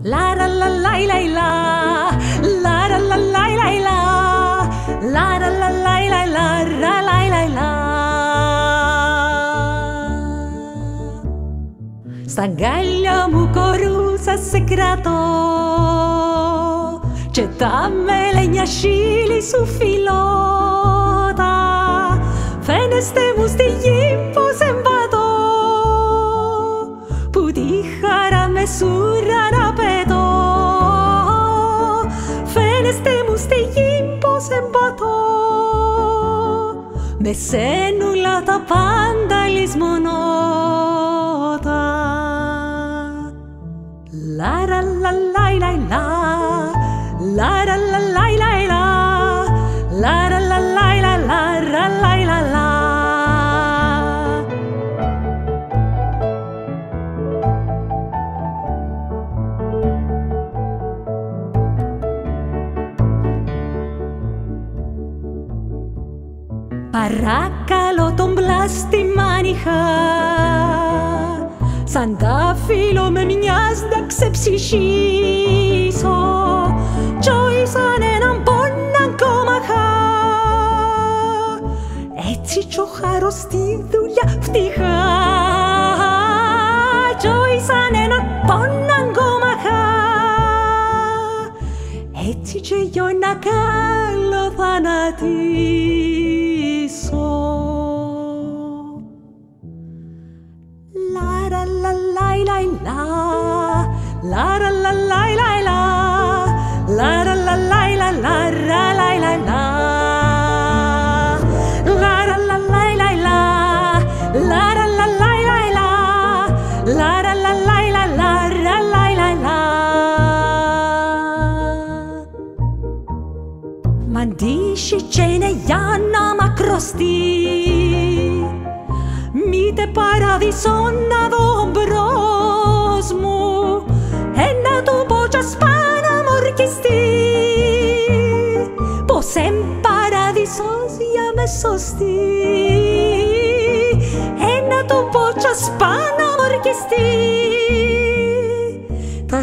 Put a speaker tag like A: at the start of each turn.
A: La la la la la la, la la la la la la, la la la la la la, la la la. Στα αγκάλια μου κορούσα σε κρατώ και τα μελένια χείλη σου φιλώτα. Φαίνεστε μου στη γη πως εμπατώ, που τη χαρά με σούρα να πετώ. Φαίνεστε μου στη γη πως εμπατώ, με σένουλα τα πάντα λησμονώτα. La la la la la la, la la la la la la, la la la la la la, la la la la. Παρακαλώ τον πλάστημα νυχά, σαν τα φύλλο με μοιάς να ξεψυχήσω, κι όχι σαν έναν πόναν κόμαχα. Έτσι κι ο χαρός στη δουλειά φτυχά, κι όχι σαν έναν πόναν κόμαχα. Έτσι κι εγώ να καλοθανατήσω. La la la la la la, la la la la la la, la la la la la la, la la la la, la la la la la la, la la la la la la, la la la la la la, la la la la. Μ' αντίχει και είναι για να μ' ακροστεί, μήτε παράδεισο να δω μπρος μου, να του πω κι ας πάει να μ' ορκιστεί, πως εν παράδεισος για με σωστή. Να του πω κι ας πάει να μ' ορκιστεί, τα